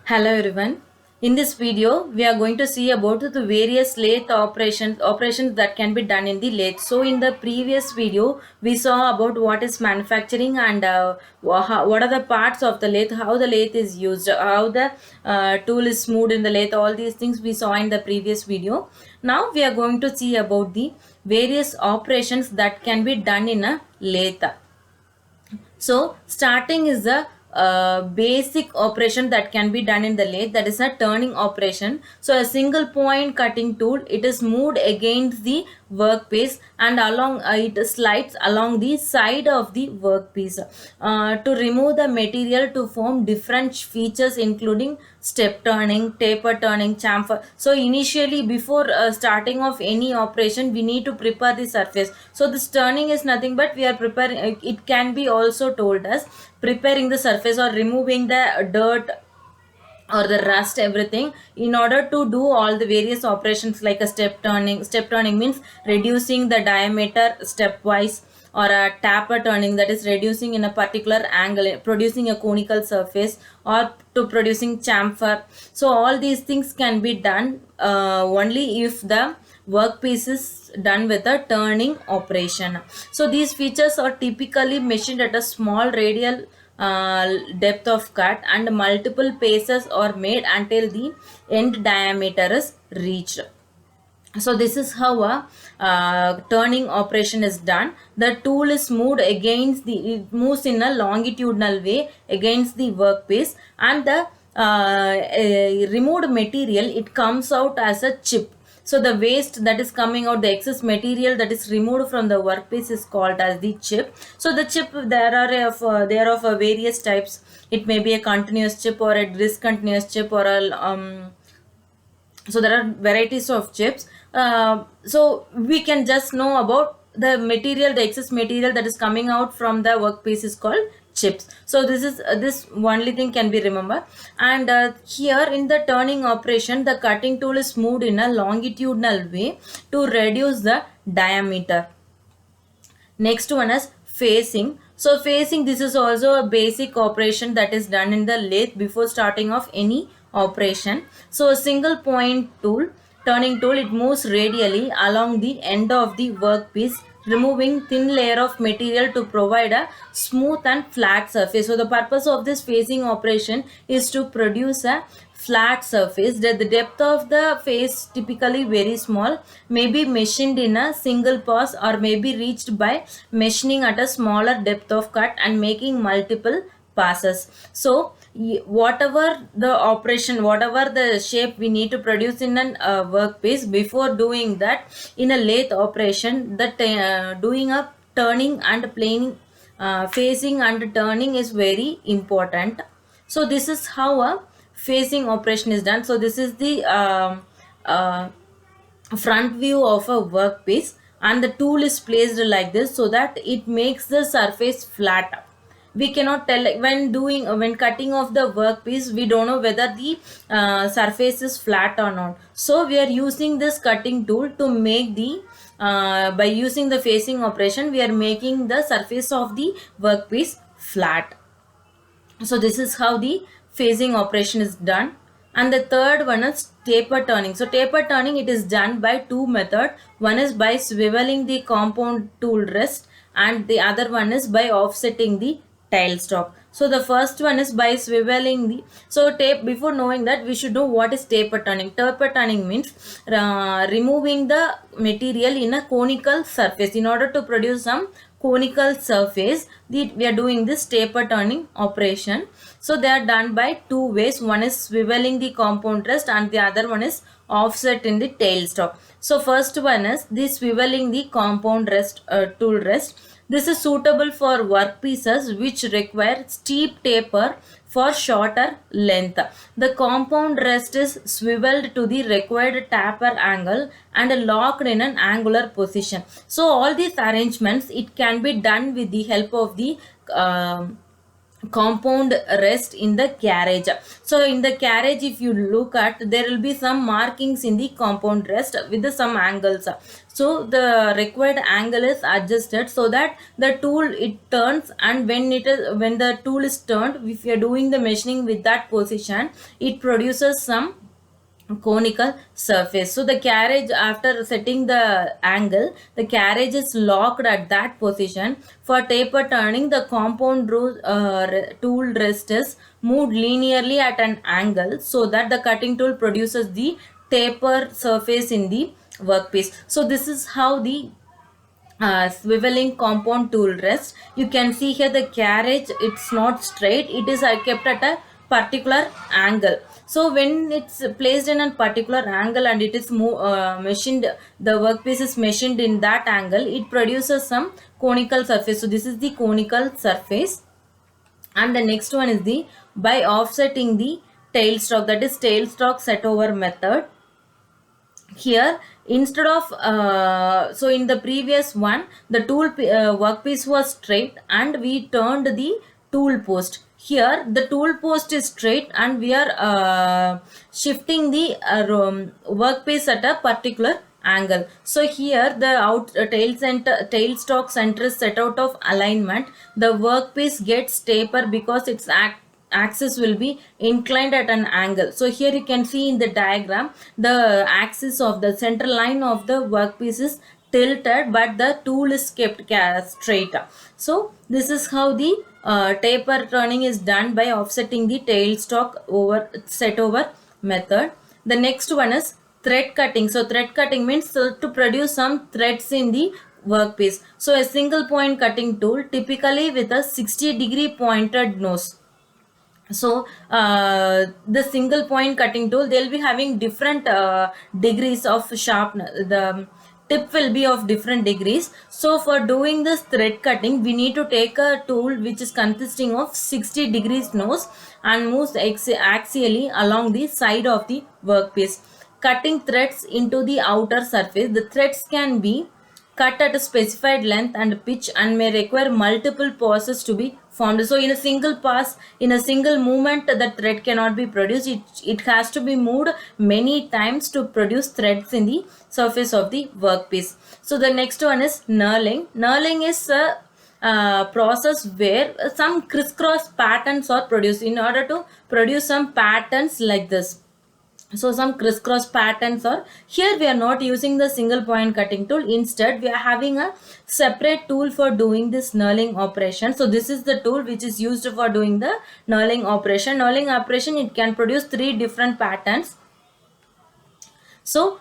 Hello everyone. In this video, we are going to see about the various lathe operations that can be done in the lathe. So, in the previous video, we saw about what is manufacturing and what are the parts of the lathe, how the lathe is used, how the tool is moved in the lathe. All these things we saw in the previous video. Now, we are going to see about the various operations that can be done in a lathe. So starting is the basic operation that can be done in the lathe, that is a turning operation. So a single point cutting tool, it is moved against the workpiece and along it slides along the side of the workpiece to remove the material to form different features including step turning, taper turning, chamfer. So initially before starting of any operation, we need to prepare the surface. So this turning is nothing but we are preparing. It can be also told as preparing the surface or removing the dirt or the rust, everything, in order to do all the various operations like a step turning means reducing the diameter stepwise, or a taper turning, that is reducing in a particular angle, producing a conical surface, or to producing chamfer. So all these things can be done only if the workpiece is done with a turning operation. So these features are typically machined at a small radial depth of cut, and multiple paces are made until the end diameter is reached. So this is how a turning operation is done. The tool is moved against the, it moves in a longitudinal way against the workpiece, and the removed material, it comes out as a chip. So the waste that is coming out, the excess material that is removed from the workpiece, is called as the chip. So the chip, there are of various types. It may be a continuous chip or a discontinuous chip, or a so there are varieties of chips. So we can just know about the material, the excess material that is coming out from the workpiece is called chips. So this is this only thing can be remembered. And here in the turning operation, the cutting tool is moved in a longitudinal way to reduce the diameter. Next one is facing. So facing, this is also a basic operation that is done in the lathe before starting of any operation. So a single point tool, turning tool, it moves radially along the end of the workpiece, removing thin layer of material to provide a smooth and flat surface. So the purpose of this facing operation is to produce a flat surface. That the depth of the face, typically very small, may be machined in a single pass, or may be reached by machining at a smaller depth of cut and making multiple passes. So whatever the operation, whatever the shape we need to produce in an workpiece, before doing that in a lathe operation, that doing a turning and planing, facing and turning is very important. So this is how a facing operation is done. So this is the uh, front view of a workpiece, and the tool is placed like this so that it makes the surface flat. We cannot tell, like, when cutting off the workpiece, we don't know whether the surface is flat or not. So we are using this cutting tool to make the by using the facing operation, we are making the surface of the workpiece flat. So this is how the phasing operation is done. And the third one is taper turning. So taper turning, it is done by two methods. One is by swiveling the compound tool rest, and the other one is by offsetting the tailstock. So the first one is by swiveling the, so tape, before knowing that, we should know what is taper turning. Taper turning means removing the material in a conical surface. In order to produce some conical surface, we are doing this taper turning operation. So they are done by two ways. One is swiveling the compound rest, and the other one is offset in the tailstock. So first one is the swiveling the compound rest, tool rest. This is suitable for workpieces which require steep taper for shorter length. The compound rest is swiveled to the required taper angle and locked in an angular position. So all these arrangements, it can be done with the help of the compound rest in the carriage. So in the carriage, if you look at, there will be some markings in the compound rest with some angles. So the required angle is adjusted so that the tool it turns, and when the tool is turned, if you are doing the machining with that position, it produces some conical surface. So the carriage, after setting the angle, the carriage is locked at that position. For taper turning, the tool rest is moved linearly at an angle so that the cutting tool produces the taper surface in the workpiece. So this is how the swiveling compound tool rest. You can see here the carriage, it's not straight, it is kept at a particular angle. So when it's placed in a particular angle and it is machined, the workpiece is machined in that angle, it produces some conical surface. So this is the conical surface. And the next one is the by offsetting the tailstock, that is tailstock set over method. Here, instead of so in the previous one, the workpiece was straight and we turned the tool post. Here the tool post is straight and we are shifting the workpiece at a particular angle. So here the tailstock center is set out of alignment. The workpiece gets taper because its axis will be inclined at an angle. So here you can see in the diagram, the axis of the center line of the workpiece is tilted, but the tool is kept straight. So this is how the taper turning is done by offsetting the tailstock over set over method. The next one is thread cutting. So thread cutting means to produce some threads in the workpiece. So a single point cutting tool, typically with a 60-degree pointed nose. So the single point cutting tool, they'll be having different degrees of sharpness. The tip will be of different degrees. So for doing this thread cutting, we need to take a tool which is consisting of 60 degrees nose and moves axially along the side of the workpiece, cutting threads into the outer surface. The threads can be cut at a specified length and pitch and may require multiple passes to be formed. So in a single pass, in a single movement, the thread cannot be produced. It has to be moved many times to produce threads in the surface of the workpiece. So the next one is knurling. Knurling is a process where some crisscross patterns are produced in order to produce some patterns like this. So some crisscross patterns are here. We are not using the single point cutting tool. Instead, we are having a separate tool for doing this knurling operation. So this is the tool which is used for doing the knurling operation. Knurling operation, it can produce 3 different patterns. So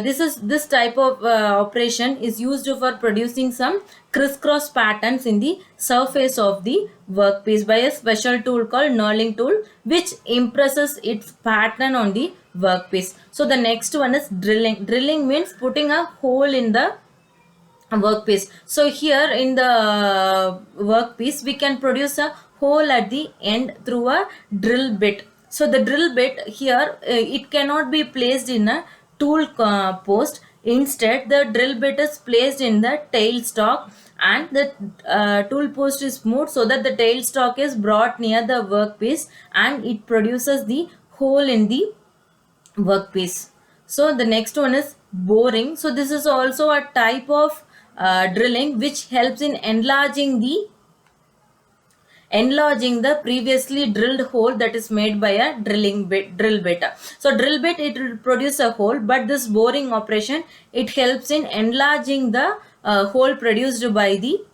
this type of operation is used for producing some crisscross patterns in the surface of the workpiece by a special tool called knurling tool, which impresses its pattern on the workpiece. So the next one is drilling. Drilling means putting a hole in the workpiece. So here in the workpiece, we can produce a hole at the end through a drill bit. So the drill bit here, it cannot be placed in a tool post. Instead, the drill bit is placed in the tailstock and the tool post is moved so that the tailstock is brought near the workpiece and it produces the hole in the workpiece. So the next one is boring. So this is also a type of drilling which helps in enlarging the previously drilled hole that is made by a drill bit. So drill bit, it will produce a hole, but this boring operation, it helps in enlarging the hole produced by the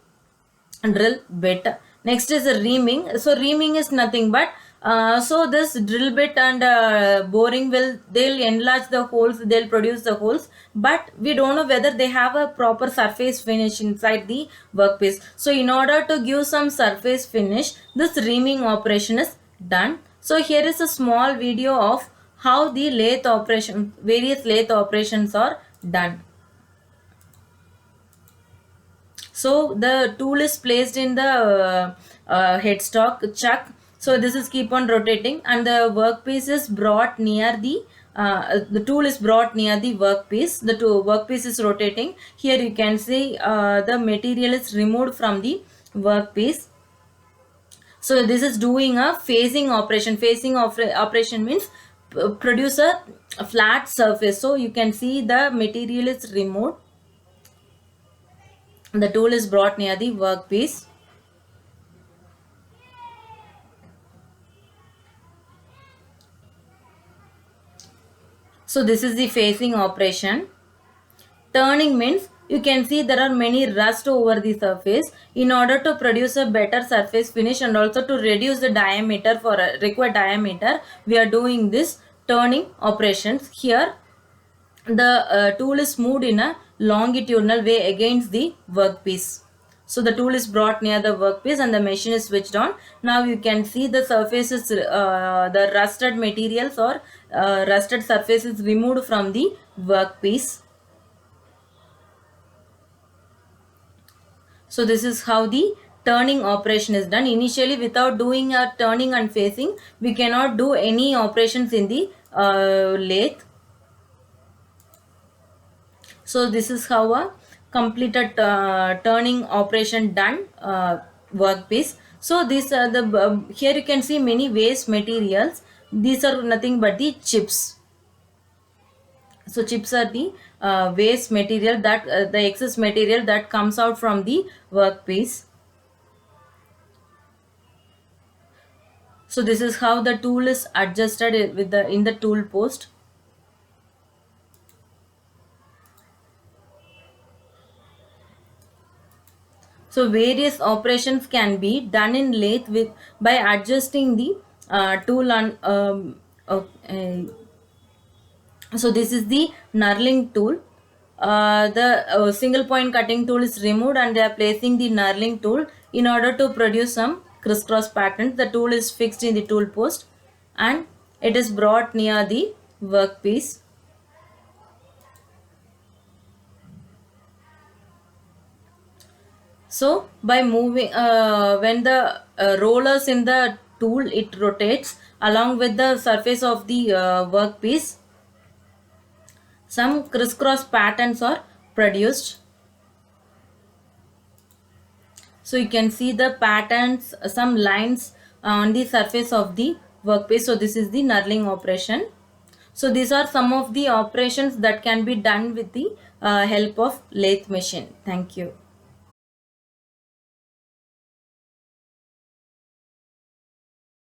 drill bit. Next is reaming. So reaming is nothing but so this drill bit and boring they'll enlarge the holes, they'll produce the holes, but we don't know whether they have a proper surface finish inside the workpiece. So in order to give some surface finish, this reaming operation is done. So here is a small video of how the various lathe operations are done. So the tool is placed in the headstock chuck. So this is keep on rotating and the workpiece is brought near the tool is brought near the workpiece. The workpiece is rotating. Here you can see the material is removed from the workpiece. So this is doing a phasing operation. Operation means produce a flat surface. So you can see the material is removed. The tool is brought near the workpiece. So this is the phasing operation. Turning means you can see there are many rust over the surface. In order to produce a better surface finish and also to reduce the diameter for a required diameter, we are doing this turning operations. Here the tool is moved in a longitudinal way against the workpiece. So the tool is brought near the workpiece and the machine is switched on. Now you can see the surfaces, the rusted materials or rusted surface is removed from the workpiece. So this is how the turning operation is done. Initially, without doing a turning and facing, we cannot do any operations in the lathe. So this is how a completed turning operation done workpiece. So this the here you can see many waste materials. These are nothing but the chips. So chips are the waste material, that the excess material that comes out from the workpiece. So this is how the tool is adjusted with the in the tool post. So various operations can be done in lathe with by adjusting the tool on. So this is the knurling tool. The single point cutting tool is removed and they are placing the knurling tool in order to produce some crisscross patterns. The tool is fixed in the tool post and it is brought near the workpiece. So by moving, when the rollers in the tool, it rotates along with the surface of the workpiece, some crisscross patterns are produced. So you can see the patterns, some lines on the surface of the workpiece. So this is the knurling operation. So these are some of the operations that can be done with the help of lathe machine. Thank you.